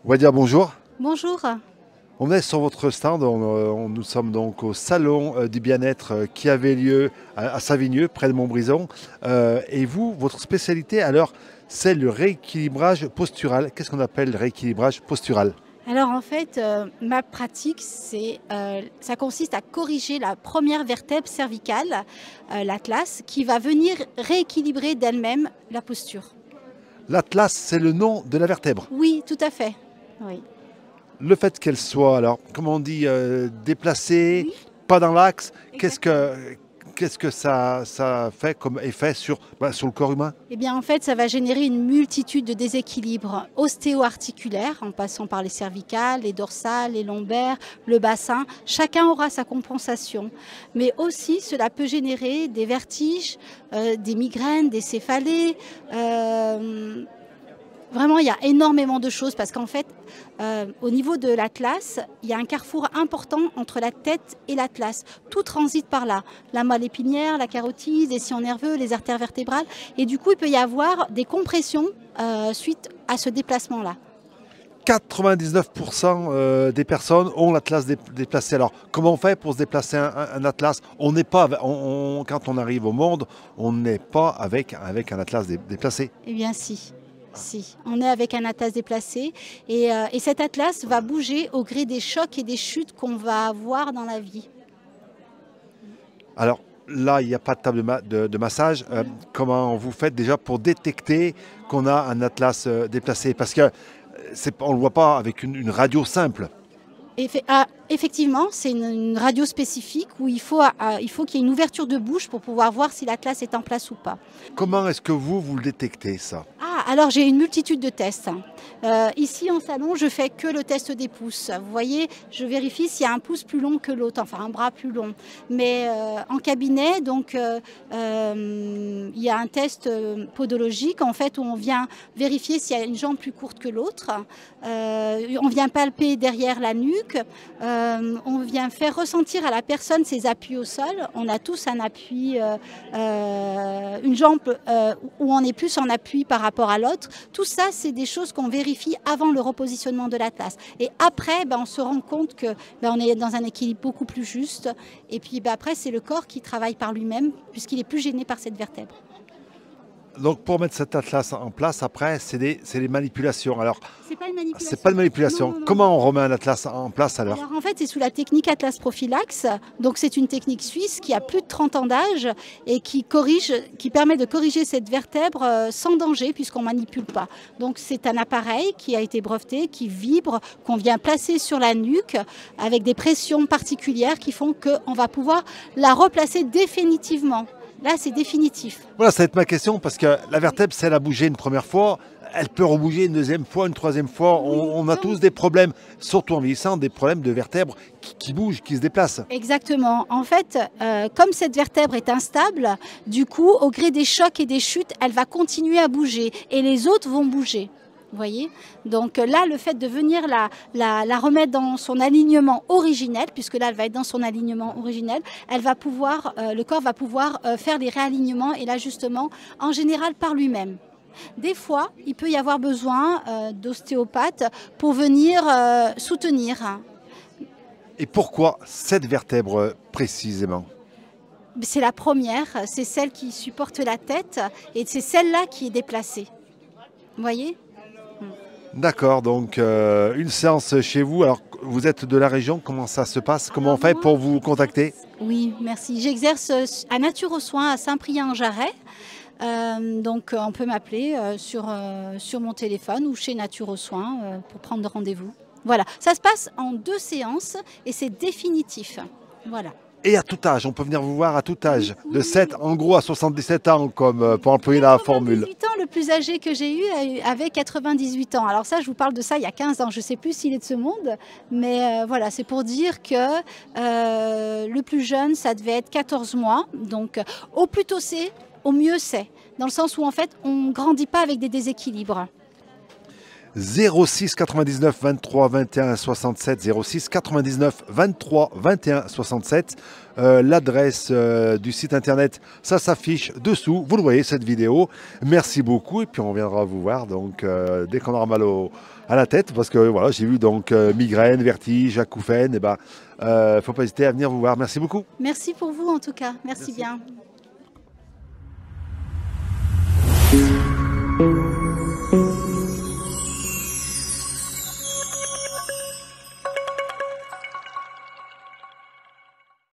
On va dire bonjour. Bonjour. On est sur votre stand, nous sommes donc au salon du bien-être qui avait lieu à Savigneux, près de Montbrison. Et vous, votre spécialité alors, c'est le rééquilibrage postural. Qu'est-ce qu'on appelle le rééquilibrage postural? Alors en fait, ma pratique, ça consiste à corriger la première vertèbre cervicale, l'atlas, qui va venir rééquilibrer d'elle-même la posture. L'atlas, c'est le nom de la vertèbre. Oui, tout à fait. Oui. Le fait qu'elle soit, alors, comment on dit, déplacée, Oui, pas dans l'axe, exactement. qu'est-ce que ça fait comme effet sur le corps humain? Eh bien en fait, ça va générer une multitude de déséquilibres ostéo-articulaires, en passant par les cervicales, les dorsales, les lombaires, le bassin. Chacun aura sa compensation. Mais aussi, cela peut générer des vertiges, des migraines, des céphalées. Vraiment, il y a énormément de choses parce qu'en fait, au niveau de l'atlas, il y a un carrefour important entre la tête et l'atlas. Tout transite par là. La moelle épinière, la carotide, les sillons nerveux, les artères vertébrales. Et du coup, il peut y avoir des compressions suite à ce déplacement-là. 99% des personnes ont l'atlas déplacé. Alors, comment on fait pour se déplacer un atlas? On n'est pas, quand on arrive au monde, on n'est pas avec un atlas déplacé. Eh bien, si. Si, on est avec un atlas déplacé et cet atlas va bouger au gré des chocs et des chutes qu'on va avoir dans la vie. Alors, là, il n'y a pas de table de massage. Comment vous faites déjà pour détecter qu'on a un atlas déplacé? Parce que on ne le voit pas avec une radio simple. Effectivement, c'est une radio spécifique où il faut qu'il y ait une ouverture de bouche pour pouvoir voir si l'atlas est en place ou pas. Comment est-ce que vous le détectez, ça? Ah, alors j'ai une multitude de tests. Ici en salon, je fais que le test des pouces. Vous voyez, je vérifie s'il y a un pouce plus long que l'autre, enfin un bras plus long. Mais en cabinet, donc, il y a un test podologique en fait où on vient vérifier s'il y a une jambe plus courte que l'autre. On vient palper derrière la nuque. On vient faire ressentir à la personne ses appuis au sol. On a tous un appui, une jambe où on est plus en appui par rapport à l'autre. Tout ça, c'est des choses qu'on vérifie avant le repositionnement de l'atlas. Et après, on se rend compte que on est dans un équilibre beaucoup plus juste. Et puis après, c'est le corps qui travaille par lui-même puisqu'il est plus gêné par cette vertèbre. Donc, pour mettre cet atlas en place, après, c'est des manipulations. Alors, C'est pas une manipulation. c'est pas de manipulation. Non, non, non. Comment on remet un atlas en place alors? Alors en fait, c'est sous la technique Atlas Prophylaxe. Donc c'est une technique suisse qui a plus de 30 ans d'âge et qui permet de corriger cette vertèbre sans danger puisqu'on ne manipule pas. Donc c'est un appareil qui a été breveté, qui vibre, qu'on vient placer sur la nuque avec des pressions particulières qui font qu'on va pouvoir la replacer définitivement. Là, c'est définitif. Voilà, ça va être ma question, parce que la vertèbre, si elle a bougé une première fois, elle peut rebouger une deuxième fois, une troisième fois. On a tous des problèmes, surtout en vieillissant, des problèmes de vertèbres qui bougent, qui se déplacent. Exactement. En fait, comme cette vertèbre est instable, du coup, au gré des chocs et des chutes, elle va continuer à bouger et les autres vont bouger. Vous voyez? Donc là, le fait de venir la remettre dans son alignement originel, puisque là, elle va être dans son alignement originel, le corps va pouvoir faire les réalignements et l'ajustement, en général par lui-même. Des fois, il peut y avoir besoin d'ostéopathes pour venir soutenir. Et pourquoi cette vertèbre précisément? C'est la première, c'est celle qui supporte la tête et c'est celle-là qui est déplacée. Vous voyez? D'accord, donc une séance chez vous. Alors, vous êtes de la région, comment ça se passe? Comment on fait Moi, pour vous contacter? Oui, merci. J'exerce à Nature aux Soins à Saint-Priest-en-Jarret. Donc on peut m'appeler sur mon téléphone ou chez Nature aux Soins pour prendre rendez-vous. Voilà, ça se passe en 2 séances et c'est définitif. Voilà. Et à tout âge, on peut venir vous voir à tout âge, de 7 en gros à 77 ans, comme pour employer la formule. 98 ans, le plus âgé que j'ai eu avait 98 ans. Alors ça, je vous parle de ça il y a 15 ans. Je ne sais plus s'il est de ce monde, mais voilà, c'est pour dire que le plus jeune, ça devait être 14 mois. Donc au plus tôt c'est, au mieux c'est. Dans le sens où en fait, on ne grandit pas avec des déséquilibres. 06 99 23 21 67, 06 99 23 21 67. L'adresse du site internet, ça s'affiche dessous. Vous le voyez, cette vidéo. Merci beaucoup et puis on viendra vous voir donc dès qu'on aura mal à la tête, parce que voilà, j'ai vu donc migraine, vertige, acouphènes, et ben, faut pas hésiter à venir vous voir. Merci beaucoup. Merci pour vous en tout cas. Merci. Bien.